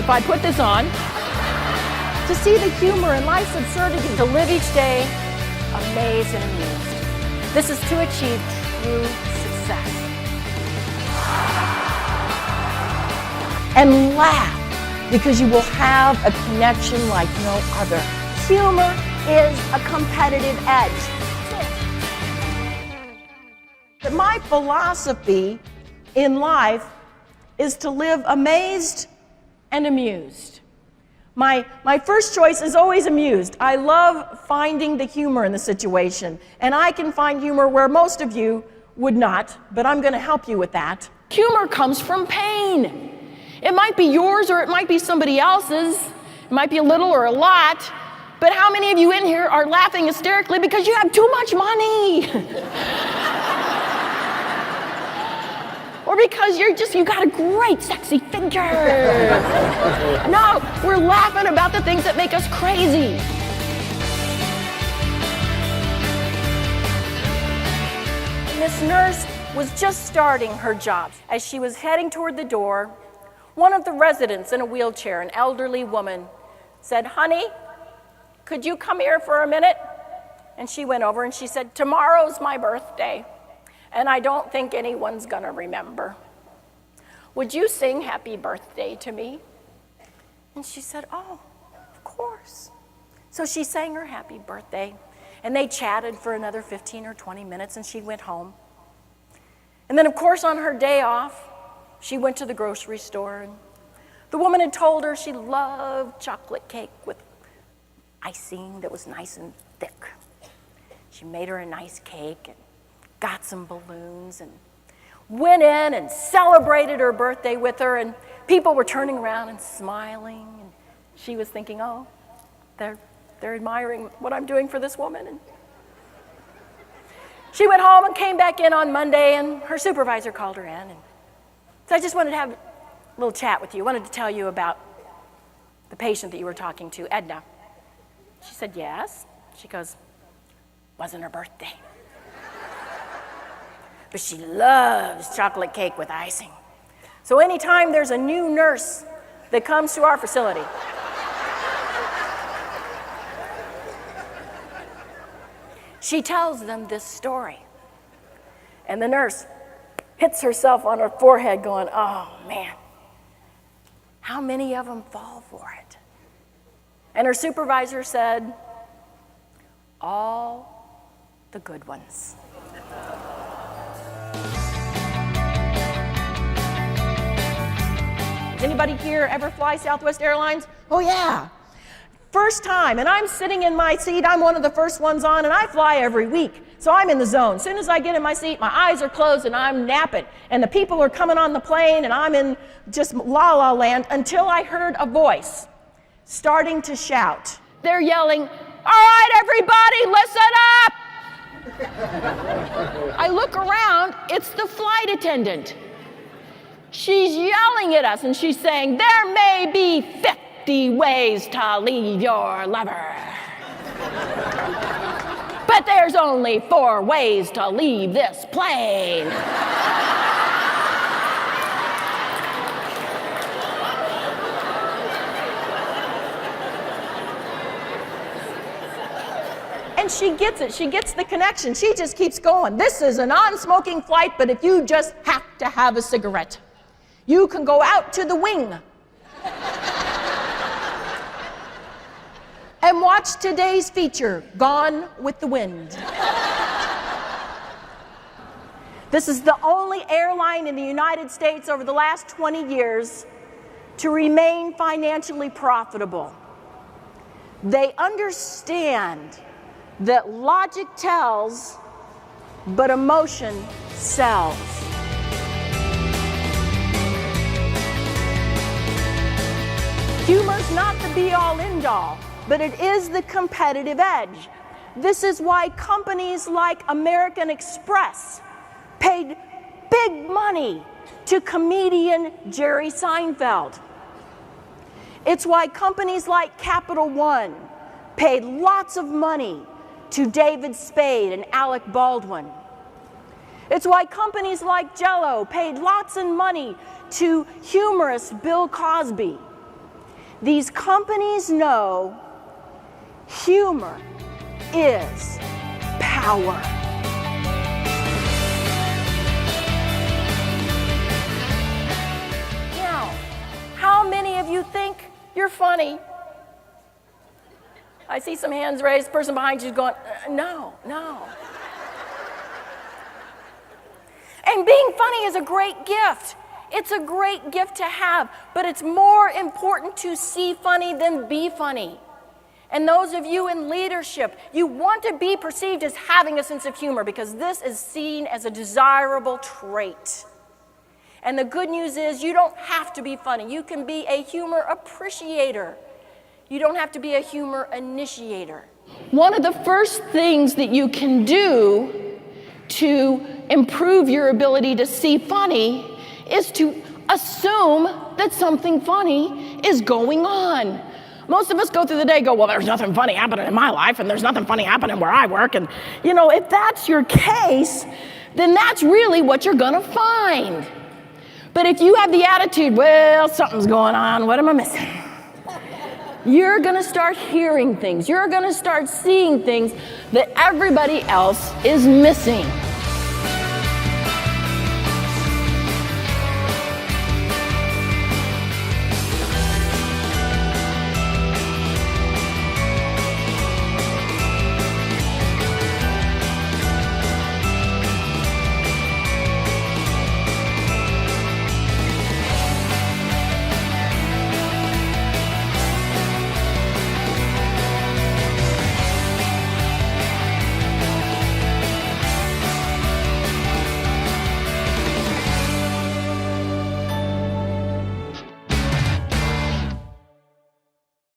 if I put this on, to see the humor and life's absurdity, to live each day amazed and amused. This is to achieve true success. And laugh, because you will have a connection like no other. Humor is a competitive edge. But my philosophy in life is to live amazed and amused. My first choice is always amused. I love finding the humor in the situation, and I can find humor where most of you would not, but I'm going to help you with that. Humor comes from pain. It might be yours or it might be somebody else's. It might be a little or a lot, but how many of you in here are laughing hysterically because you have too much money? Or because you got a great sexy figure. No, we're laughing about the things that make us crazy. And this nurse was just starting her job. As she was heading toward the door, one of the residents in a wheelchair, an elderly woman, said, "Honey, could you come here for a minute?" And she went over and she said, "Tomorrow's my birthday, and I don't think anyone's gonna remember. Would you sing happy birthday to me?" And she said, "Oh, of course." So she sang her happy birthday, and they chatted for another 15 or 20 minutes, and she went home. And then, of course, on her day off, she went to the grocery store, and the woman had told her she loved chocolate cake with icing that was nice and thick. She made her a nice cake and got some balloons and went in and celebrated her birthday with her, and people were turning around and smiling, and she was thinking, oh, they're admiring what I'm doing for this woman. And she went home and came back in on Monday, and her supervisor called her in. And so I just wanted to have a little chat with you. I wanted to tell you about the patient that you were talking to, Edna. She said, yes. She goes, wasn't her birthday. But she loves chocolate cake with icing. So anytime there's a new nurse that comes to our facility, she tells them this story. And the nurse hits herself on her forehead going, oh man, how many of them fall for it? And her supervisor said, all the good ones. Anybody here ever fly Southwest Airlines? Oh yeah. First time, and I'm sitting in my seat, I'm one of the first ones on, and I fly every week. So I'm in the zone. As soon as I get in my seat, my eyes are closed and I'm napping. And the people are coming on the plane and I'm in just la-la land until I heard a voice starting to shout. They're yelling, all right, everybody, listen up! I look around, it's the flight attendant. She's yelling at us and she's saying, there may be 50 ways to leave your lover. But there's only 4 ways to leave this plane. And she gets it. She gets the connection. She just keeps going. This is a non-smoking flight, but if you just have to have a cigarette, you can go out to the wing and watch today's feature, Gone with the Wind. This is the only airline in the United States over the last 20 years to remain financially profitable. They understand that logic tells, but emotion sells. Humor's not the be-all, end-all, but it is the competitive edge. This is why companies like American Express paid big money to comedian Jerry Seinfeld. It's why companies like Capital One paid lots of money to David Spade and Alec Baldwin. It's why companies like Jell-O paid lots of money to humorist Bill Cosby. These companies know humor is power. Now, how many of you think you're funny? I see some hands raised. The person behind you is going, no. And being funny is a great gift. It's a great gift to have, but it's more important to see funny than be funny. And those of you in leadership, you want to be perceived as having a sense of humor because this is seen as a desirable trait. And the good news is you don't have to be funny. You can be a humor appreciator. You don't have to be a humor initiator. One of the first things that you can do to improve your ability to see funny is to assume that something funny is going on. Most of us go through the day go, well, there's nothing funny happening in my life, and there's nothing funny happening where I work. And, if that's your case, then that's really what you're going to find. But if you have the attitude, well, something's going on, what am I missing? You're going to start hearing things. You're going to start seeing things that everybody else is missing.